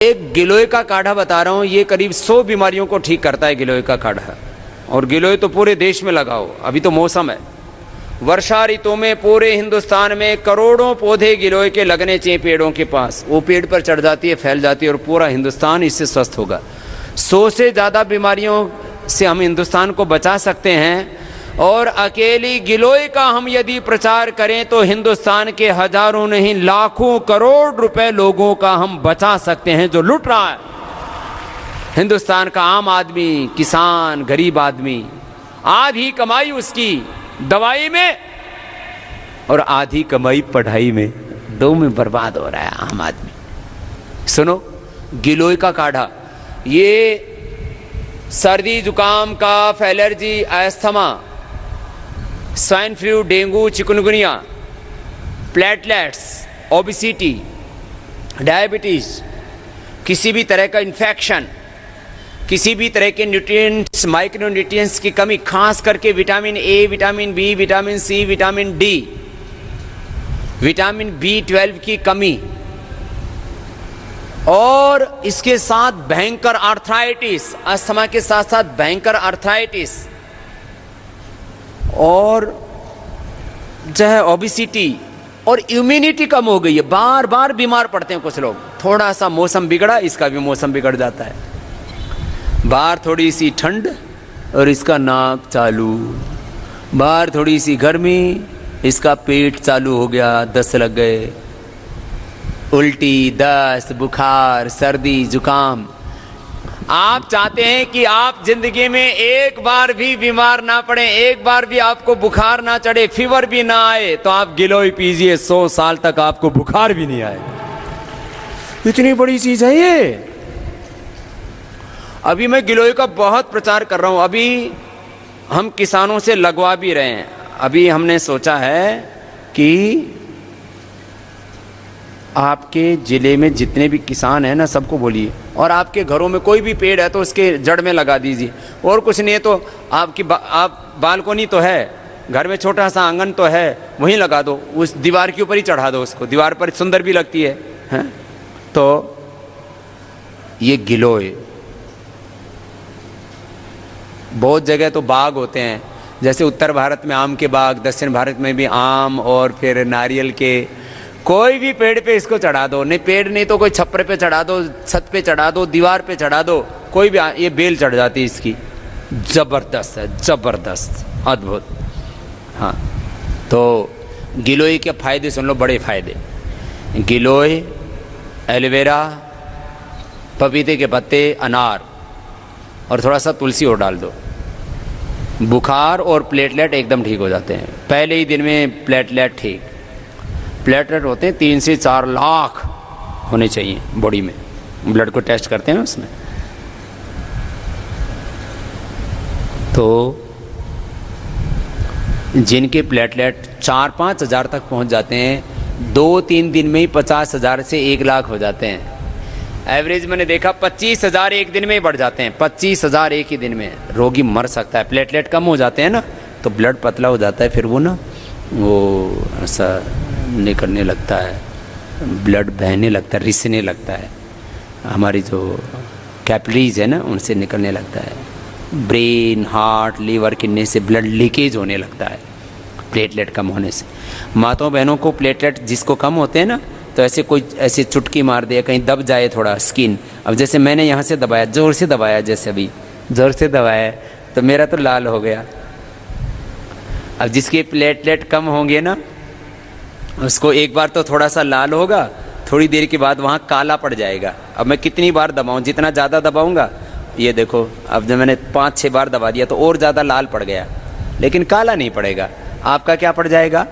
एक गिलोय का काढ़ा बता रहा हूँ, ये करीब 100 बीमारियों को ठीक करता है गिलोय का काढ़ा। और गिलोय तो पूरे देश में लगाओ, अभी तो मौसम है। वर्षा ऋतु में पूरे हिंदुस्तान में करोड़ों पौधे गिलोय के लगने चाहिए पेड़ों के पास। वो पेड़ पर चढ़ जाती है, फैल जाती है और पूरा हिंदुस्तान इससे स्वस्थ होगा। 100 से ज़्यादा बीमारियों से हम हिंदुस्तान को बचा सकते हैं। और अकेली गिलोय का हम यदि प्रचार करें तो हिंदुस्तान के हजारों नहीं लाखों करोड़ रुपए लोगों का हम बचा सकते हैं जो लूट रहा है। हिंदुस्तान का आम आदमी, किसान, गरीब आदमी, आधी कमाई उसकी दवाई में और आधी कमाई पढ़ाई में, दो में बर्बाद हो रहा है आम आदमी। सुनो, गिलोय का काढ़ा ये सर्दी जुकाम, cough, allergy, asthma, swine flu, dengue, chikungunya, platelets, obesity, diabetes, किसी भी तरह का इन्फेक्शन, किसी भी तरह के न्यूट्रिएंट्स, माइक्रो न्यूट्रिएंट्स की कमी, खास करके vitamin A, vitamin B, vitamin C, vitamin D, vitamin B12 की कमी, और इसके साथ भयंकर आर्थराइटिस, अस्थमा के साथ साथ भयंकर आर्थराइटिस, और जो है ओबेसिटी, और इम्यूनिटी कम हो गई है। बार बार बीमार पड़ते हैं कुछ लोग। थोड़ा सा मौसम बिगड़ा, इसका भी मौसम बिगड़ जाता है। बाहर थोड़ी सी ठंड और इसका नाक चालू, बाहर थोड़ी सी गर्मी, इसका पेट चालू हो गया, दस्त लग गए, उल्टी, दस्त, बुखार, सर्दी, जुकाम। आप चाहते हैं कि आप जिंदगी में एक बार भी बीमार ना पड़े, एक बार भी आपको बुखार ना चढ़े, फीवर भी ना आए, तो आप गिलोय पीजिए, 100 साल तक आपको बुखार भी नहीं आए। इतनी बड़ी चीज है ये। अभी मैं गिलोय का बहुत प्रचार कर रहा हूं। अभी हम किसानों से लगवा भी रहे हैं। अभी हमने सोचा है कि आपके जिले में जितने भी किसान हैं ना, सबको बोलिए, और आपके घरों में कोई भी पेड़ है तो उसके जड़ में लगा दीजिए। और कुछ नहीं है तो आप बालकोनी तो है, घर में छोटा सा आंगन तो है, वहीं लगा दो, उस दीवार के ऊपर ही चढ़ा दो उसको। दीवार पर सुंदर भी लगती है? तो ये गिलोय, बहुत जगह तो बाग होते हैं, जैसे उत्तर भारत में आम के बाग, दक्षिण भारत में भी आम और फिर नारियल के। कोई भी पेड़ पे इसको चढ़ा दो, नहीं पेड़ नहीं तो कोई छप्पर पे चढ़ा दो, छत पे चढ़ा दो, दीवार पे चढ़ा दो, कोई भी, ये बेल चढ़ जाती है इसकी। जबरदस्त है, जबरदस्त, अद्भुत। हाँ, तो गिलोय के फायदे सुन लो, बड़े फायदे। गिलोय, एलोवेरा, पपीते के पत्ते, अनार और थोड़ा सा तुलसी और डाल दो, बुखार और प्लेटलेट एकदम ठीक हो जाते हैं। पहले ही दिन में प्लेटलेट ठीक। प्लेटलेट होते हैं 3 से 4 लाख होने चाहिए बॉडी में, ब्लड को टेस्ट करते हैं उसमें। तो जिनके प्लेटलेट 4-5 हज़ार तक पहुंच जाते हैं, 2-3 दिन में ही 50,000 से 1 लाख हो जाते हैं। एवरेज मैंने देखा 25,000 एक दिन में ही बढ़ जाते हैं। 25,000 एक ही दिन में। रोगी मर सकता है। प्लेटलेट कम हो जाते हैं ना, तो ब्लड पतला हो जाता है, फिर वो ना वो ऐसा निकलने लगता है, ब्लड बहने लगता है, रिसने लगता है, हमारी जो कैपिलरीज है ना उनसे निकलने लगता है। ब्रेन, हार्ट, लीवर, किडनी से ब्लड लीकेज होने लगता है प्लेटलेट कम होने से। माताओं बहनों को प्लेटलेट जिसको कम होते हैं ना, तो ऐसे कोई ऐसे चुटकी मार दे, कहीं दब जाए थोड़ा स्किन। अब जैसे मैंने यहाँ से दबाया, जोर से दबाया, जैसे अभी जोर से दबाया तो मेरा तो लाल हो गया। अब जिसके प्लेटलेट कम होंगे ना, उसको एक बार तो थोड़ा सा लाल होगा, थोड़ी देर के बाद वहाँ काला पड़ जाएगा। अब मैं कितनी बार दबाऊँ, जितना ज़्यादा दबाऊँगा, ये देखो अब जब मैंने 5-6 बार दबा दिया तो और ज़्यादा लाल पड़ गया, लेकिन काला नहीं पड़ेगा। आपका क्या पड़ जाएगा?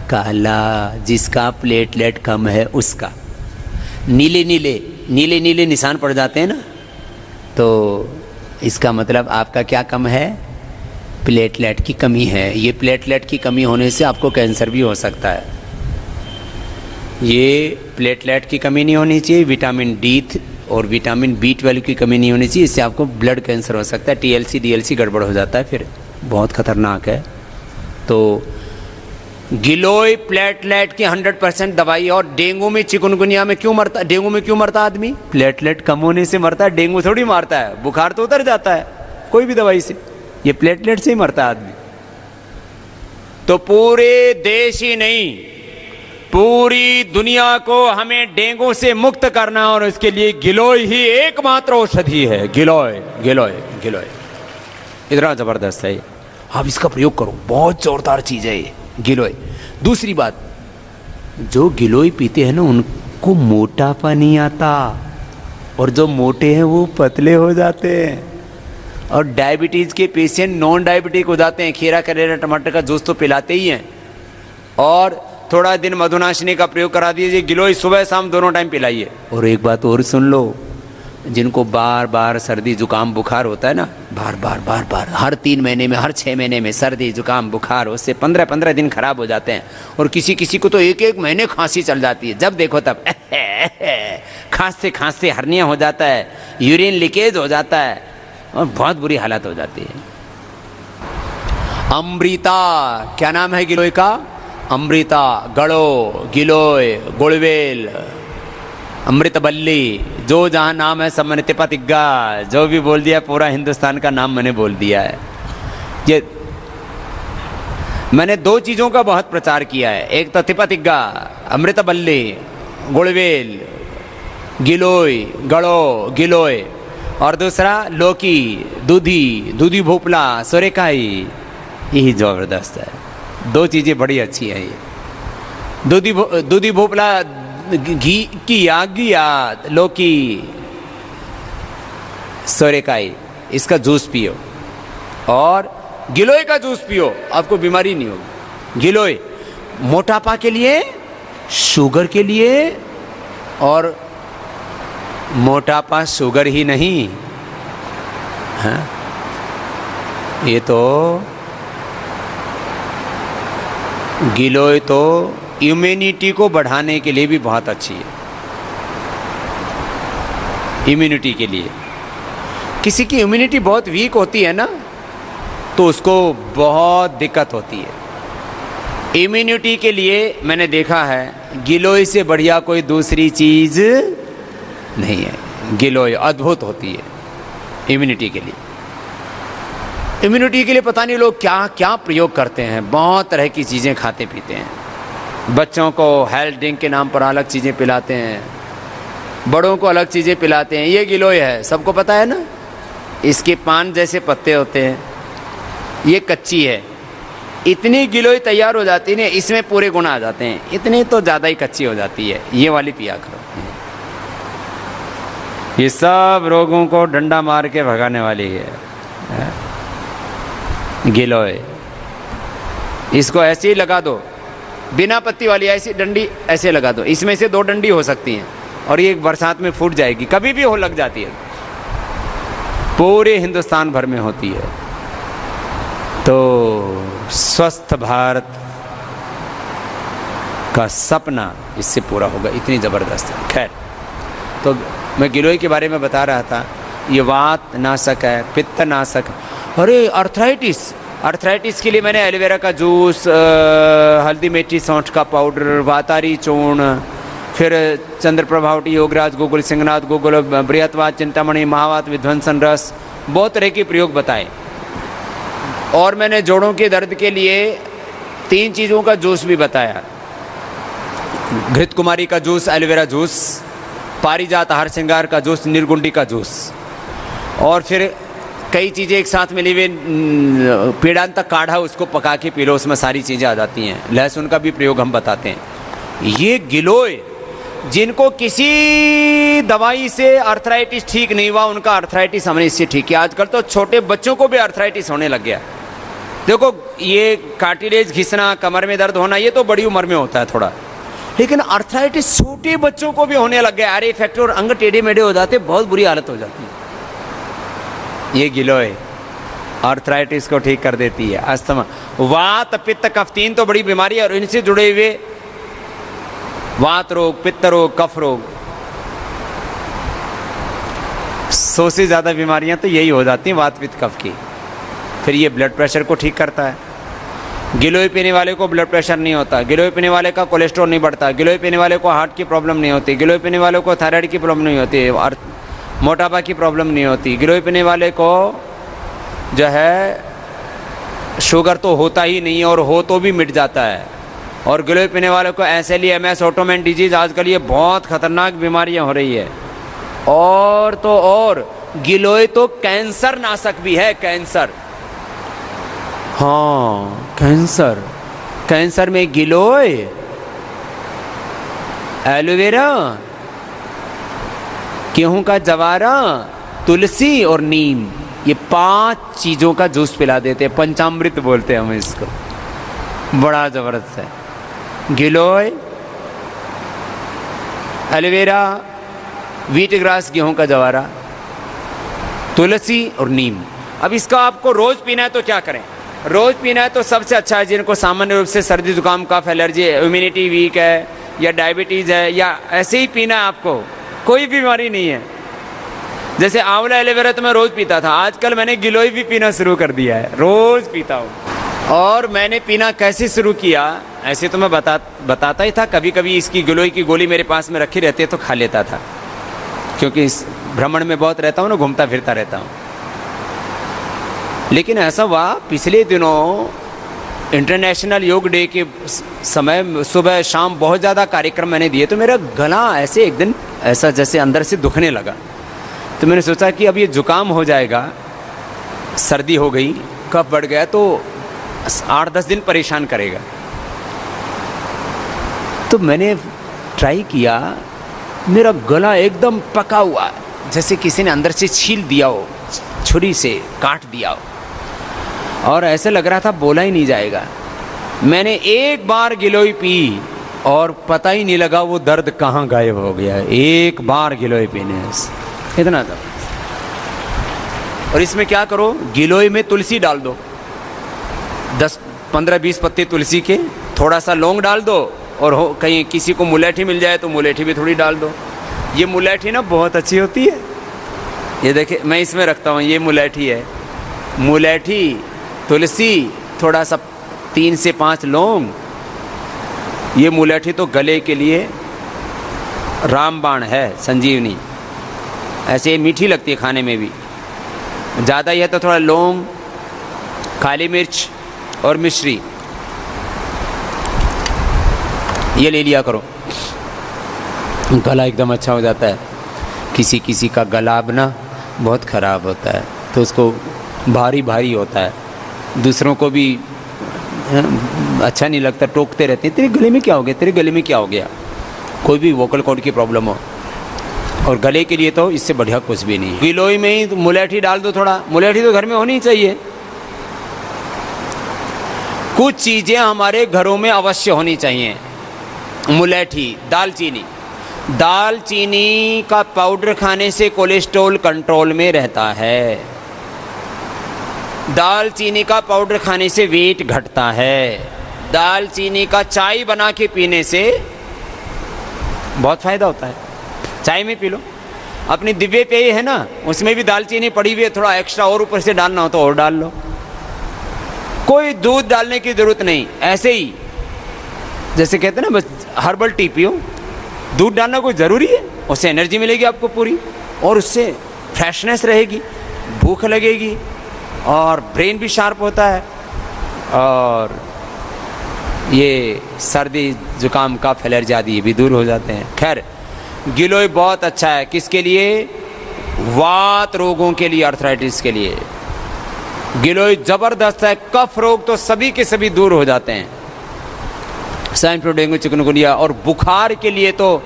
काला। जिसका प्लेटलेट कम है उसका नीले नीले नीले नीले निशान पड़ जाते हैं ना, तो इसका मतलब आपका क्या कम है? प्लेटलेट की कमी है। ये प्लेटलेट की कमी होने से आपको कैंसर भी हो सकता है। ये प्लेटलेट की कमी नहीं होनी चाहिए, विटामिन डी और विटामिन B12 की कमी नहीं होनी चाहिए, इससे आपको ब्लड कैंसर हो सकता है। TLC DLC गड़बड़ हो जाता है, फिर बहुत खतरनाक है। तो गिलोय प्लेटलेट की 100% दवाई। और डेंगू में, चिकनगुनिया में क्यों मरता, डेंगू में क्यों मरता आदमी? प्लेटलेट कम होने से मरता है, डेंगू थोड़ी मारता है। बुखार तो उतर जाता है कोई भी दवाई से, ये प्लेटलेट से ही मरता है आदमी। तो पूरे देश ही नहीं, पूरी दुनिया को हमें डेंगू से मुक्त करना, और इसके लिए गिलोय ही एकमात्र औषधि है। गिलोय गिलोय गिलोय इतना जबरदस्त है, आप इसका प्रयोग करो, बहुत जोरदार चीज है ये गिलोय। दूसरी बात, जो गिलोय पीते हैं ना उनको मोटापा नहीं आता, और जो मोटे हैं वो पतले हो जाते हैं। और डायबिटीज के पेशेंट नॉन डायबिटिक हो जाते हैं। खीरा करेला टमाटर का जूस तो पिलाते ही हैं, और थोड़ा दिन मधुनाशिनी का प्रयोग करा दीजिए। गिलोय सुबह शाम दोनों टाइम पिलाइए। और एक बात और सुन लो, जिनको बार बार सर्दी जुकाम बुखार होता है ना, बार बार बार बार हर 3 महीने में, हर 6 महीने में सर्दी जुकाम बुखार, उससे 15-15 दिन खराब हो जाते हैं। और किसी किसी को तो 1-1 महीने खांसी चल जाती है, जब देखो तब खांसते खांसते हर्निया हो जाता है, यूरिन लीकेज हो जाता है, और बहुत बुरी हालत हो जाती है। अमृता, क्या नाम है गिलोय का? अमृता, गड़ो, गिलोय, गुड़वेल, अमृतबल्ली, जो जहाँ नाम है सब मैंने तिप्पा-तिग्गा जो भी बोल दिया, पूरा हिंदुस्तान का नाम मैंने बोल दिया है। ये मैंने 2 चीज़ों का बहुत प्रचार किया है, एक तो तिप्पा-तिग्गा, अमृतबल्ली, गुड़वेल, गिलोय, गड़ो, गिलोय, और दूसरा लौकी, दूधी, दूधी भोपला, सोरेकाई। यही जबरदस्त है, 2 चीज़ें बड़ी अच्छी है ये। दूधी भोपला घी की याद, लौकी, सोरेकाई, इसका जूस पियो, और गिलोय का जूस पियो, आपको बीमारी नहीं होगी। गिलोय मोटापा के लिए, शुगर के लिए, और मोटापा शुगर ही नहीं, हाँ, ये तो गिलोय तो इम्यूनिटी को बढ़ाने के लिए भी बहुत अच्छी है। इम्यूनिटी के लिए, किसी की इम्यूनिटी बहुत वीक होती है ना, तो उसको बहुत दिक्कत होती है। इम्यूनिटी के लिए मैंने देखा है गिलोय से बढ़िया कोई दूसरी चीज़ नहीं है। गिलोय अद्भुत होती है इम्यूनिटी के लिए। इम्यूनिटी के लिए पता नहीं लोग क्या क्या प्रयोग करते हैं, बहुत तरह की चीज़ें खाते पीते हैं। बच्चों को हेल्थ ड्रिंक के नाम पर अलग चीज़ें पिलाते हैं, बड़ों को अलग चीज़ें पिलाते हैं। ये गिलोय है, सबको पता है ना, इसके पान जैसे पत्ते होते हैं, ये कच्ची है। इतनी गिलोय तैयार हो जाती है, इसमें पूरे गुण आ जाते हैं, इतनी तो ज़्यादा ही कच्ची हो जाती है। ये वाली पिया करो, ये सब रोगों को डंडा मार के भगाने वाली है गिलोय। इसको ऐसे ही लगा दो, बिना पत्ती वाली ऐसी डंडी ऐसे लगा दो, इसमें से 2 डंडी हो सकती हैं, और ये बरसात में फूट जाएगी, कभी भी हो लग जाती है, पूरे हिंदुस्तान भर में होती है। तो स्वस्थ भारत का सपना इससे पूरा होगा, इतनी ज़बरदस्त है। खैर, तो मैं गिलोय के बारे में बता रहा था, ये वात नाशक है, पित्त नाशक है। अरे अर्थराइटिस के लिए मैंने एलोवेरा का जूस, हल्दी मेथी सौंठ का पाउडर, वातारी चूर्ण, फिर चंद्रप्रभावटी, योगराज, गुगुल, सिंहनाथ, गुगुल, बृहत्वात, चिंतामणि, महावात, विध्वंसन रस, बहुत तरह के प्रयोग बताए। और मैंने जोड़ों के दर्द के लिए 3 चीज़ों का जूस भी बताया, घृत कुमारी का जूस, एलोवेरा जूस, पारिजात हार श्रृंगार का जूस, निर्गुंडी का जूस, और फिर कई चीज़ें एक साथ मिली हुई, पीड़ांत काढ़ा, उसको पका के पी लो, उसमें सारी चीज़ें आ जाती हैं। लहसुन का भी प्रयोग हम बताते हैं। ये गिलोय, जिनको किसी दवाई से अर्थराइटिस ठीक नहीं हुआ, उनका अर्थराइटिस हमने इससे ठीक किया। आजकल तो छोटे बच्चों को भी अर्थराइटिस होने लग गया। देखो, ये कार्टिलेज घिसना, कमर में दर्द होना, ये तो बड़ी उम्र में होता है थोड़ा, लेकिन अर्थराइटिस छोटे बच्चों को भी होने लग गया। अरे फैक्टर, अंग टेढ़े मेढ़े हो जाते, बहुत बुरी हालत हो जाती है। ये गिलोय अर्थराइटिस को ठीक कर देती है। अस्थमा, वात, पित्त, कफ, 3 तो बड़ी बीमारी है, और इनसे जुड़े हुए वात रोग, पित्त रोग, कफ रोग, 100 से ज़्यादा बीमारियां तो यही हो जाती हैं वात पित्त कफ की। फिर ये ब्लड प्रेशर को ठीक करता है। गिलोय पीने वाले को ब्लड प्रेशर नहीं होता, गिलोय पीने वाले का कोलेस्ट्रॉल नहीं बढ़ता, गिलोय पीने वाले को हार्ट की प्रॉब्लम नहीं होती, गिलोय पीने वाले को थायराइड की प्रॉब्लम नहीं होती और मोटापा की प्रॉब्लम नहीं होती, गिलोय पीने वाले को जो है शुगर तो होता ही नहीं है और हो तो भी मिट जाता है। और गिलोय पीने वाले को SLE-MS ऑटोइम्यून डिजीज़ आजकल ये बहुत खतरनाक बीमारियां हो रही है। और तो और गिलोय तो कैंसर नाशक भी है, कैंसर। हाँ कैंसर, कैंसर में गिलोय, एलोवेरा, गेहूं का जवारा, तुलसी और नीम, ये 5 चीज़ों का जूस पिला देते हैं, पंचामृत बोलते हैं हम इसको, बड़ा ज़बरदस्त है। गिलोय, एलोवेरा, व्हीट ग्रास गेहूं का जवारा, तुलसी और नीम। अब इसका आपको रोज़ पीना है तो क्या करें? रोज़ पीना है तो सबसे अच्छा है जिनको सामान्य रूप से सर्दी जुकाम कफ एलर्जी, इम्यूनिटी वीक है या डायबिटीज़ है या ऐसे ही पीना है आपको, कोई बीमारी नहीं है। जैसे आंवला एलोवेरा तो मैं रोज़ पीता था, आजकल मैंने गिलोय भी पीना शुरू कर दिया है, रोज़ पीता हूँ। और मैंने पीना कैसे शुरू किया, ऐसे तो मैं बताता ही था, कभी कभी इसकी गिलोय की गोली मेरे पास में रखी रहती है तो खा लेता था, क्योंकि इस भ्रमण में बहुत रहता हूँ ना, घूमता फिरता रहता हूँ। लेकिन ऐसा हुआ पिछले दिनों इंटरनेशनल योग डे के समय सुबह शाम बहुत ज़्यादा कार्यक्रम मैंने दिए, तो मेरा गला ऐसे एक दिन ऐसा जैसे अंदर से दुखने लगा। तो मैंने सोचा कि अब ये जुकाम हो जाएगा, सर्दी हो गई, कफ बढ़ गया तो 8-10 दिन परेशान करेगा। तो मैंने ट्राई किया, मेरा गला एकदम पका हुआ, जैसे किसी ने अंदर से छील दिया हो, छुरी से काट दिया हो, और ऐसे लग रहा था बोला ही नहीं जाएगा। मैंने एक बार गिलोय पी और पता ही नहीं लगा वो दर्द कहाँ गायब हो गया, एक बार गिलोय पीने से इतना दर्द। और इसमें क्या करो, गिलोय में तुलसी डाल दो, 10-15-20 पत्ते तुलसी के, थोड़ा सा लौंग डाल दो, और हो कहीं किसी को मुलेठी मिल जाए तो मुलेठी भी थोड़ी डाल दो। ये मुलेठी ना बहुत अच्छी होती है, ये देखिए मैं इसमें रखता हूँ, ये मुलेठी है, मुलेठी, तुलसी, थोड़ा सा 3 से 5 लौंग। ये मुलेठी तो गले के लिए रामबाण है, संजीवनी, ऐसे मीठी लगती है खाने में भी। ज़्यादा ही है तो थोड़ा लौंग, काली मिर्च और मिश्री, ये ले लिया करो, गला एकदम अच्छा हो जाता है। किसी किसी का गला अब ना बहुत ख़राब होता है तो उसको भारी भारी होता है, दूसरों को भी अच्छा नहीं लगता, टोकते रहते हैं, तेरे गले में क्या हो गया, तेरे गले में क्या हो गया, कोई भी वोकल कॉर्ड की प्रॉब्लम हो। और गले के लिए तो इससे बढ़िया कुछ भी नहीं है। गिलोय में ही मुलेठी डाल दो, थोड़ा मुलेठी तो घर में होनी चाहिए। कुछ चीज़ें हमारे घरों में अवश्य होनी चाहिए, मुलेठी, दालचीनी। दालचीनी का पाउडर खाने से कोलेस्ट्रॉल कंट्रोल में रहता है, दालचीनी का पाउडर खाने से वेट घटता है, दालचीनी का चाय बना के पीने से बहुत फ़ायदा होता है, चाय में पी लो। अपनी दिव्य पेय है ना, उसमें भी दालचीनी पड़ी हुई है, थोड़ा एक्स्ट्रा और ऊपर से डालना हो तो और डाल लो, कोई दूध डालने की ज़रूरत नहीं। ऐसे ही जैसे कहते हैं ना, बस हर्बल टी पियो, दूध डालना कोई ज़रूरी है? उससे एनर्जी मिलेगी आपको पूरी, और उससे फ्रेशनेस रहेगी, भूख लगेगी, और ब्रेन भी शार्प होता है, और ये सर्दी जुकाम कफ एलर्जी आदि भी दूर हो जाते हैं। खैर गिलोय बहुत अच्छा है, किसके लिए? वात रोगों के लिए, अर्थराइटिस के लिए गिलोय ज़बरदस्त है। कफ रोग तो सभी के सभी दूर हो जाते हैं, स्वाइन फ्लू, डेंगू, चिकनगुनिया। और बुखार के लिए तो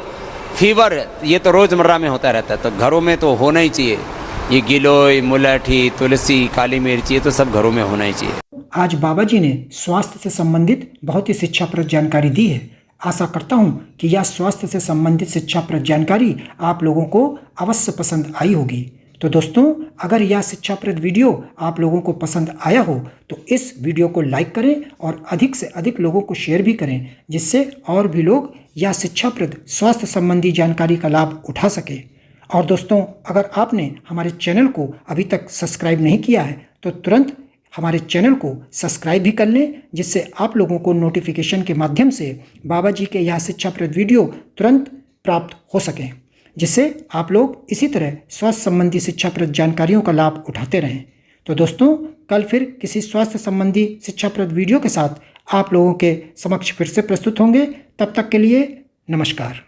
फीवर, ये तो रोज़मर्रा में होता रहता है, तो घरों में तो होना ही चाहिए। ये गिलोय, मुलेठी, तुलसी, काली मिर्च, ये तो सब घरों में होना ही चाहिए। आज बाबा जी ने स्वास्थ्य से संबंधित बहुत ही शिक्षाप्रद जानकारी दी है। आशा करता हूँ कि यह स्वास्थ्य से संबंधित शिक्षाप्रद जानकारी आप लोगों को अवश्य पसंद आई होगी। तो दोस्तों, अगर यह शिक्षाप्रद वीडियो आप लोगों को पसंद आया हो तो इस वीडियो को लाइक करें और अधिक से अधिक लोगों को शेयर भी करें, जिससे और भी लोग यह शिक्षाप्रद स्वास्थ्य संबंधी जानकारी का लाभ उठा सके। और दोस्तों, अगर आपने हमारे चैनल को अभी तक सब्सक्राइब नहीं किया है तो तुरंत हमारे चैनल को सब्सक्राइब भी कर लें, जिससे आप लोगों को नोटिफिकेशन के माध्यम से बाबा जी के यह शिक्षाप्रद वीडियो तुरंत प्राप्त हो सकें, जिससे आप लोग इसी तरह स्वास्थ्य संबंधी शिक्षाप्रद जानकारियों का लाभ उठाते रहें। तो दोस्तों, कल फिर किसी स्वास्थ्य संबंधी शिक्षाप्रद वीडियो के साथ आप लोगों के समक्ष फिर से प्रस्तुत होंगे। तब तक के लिए नमस्कार।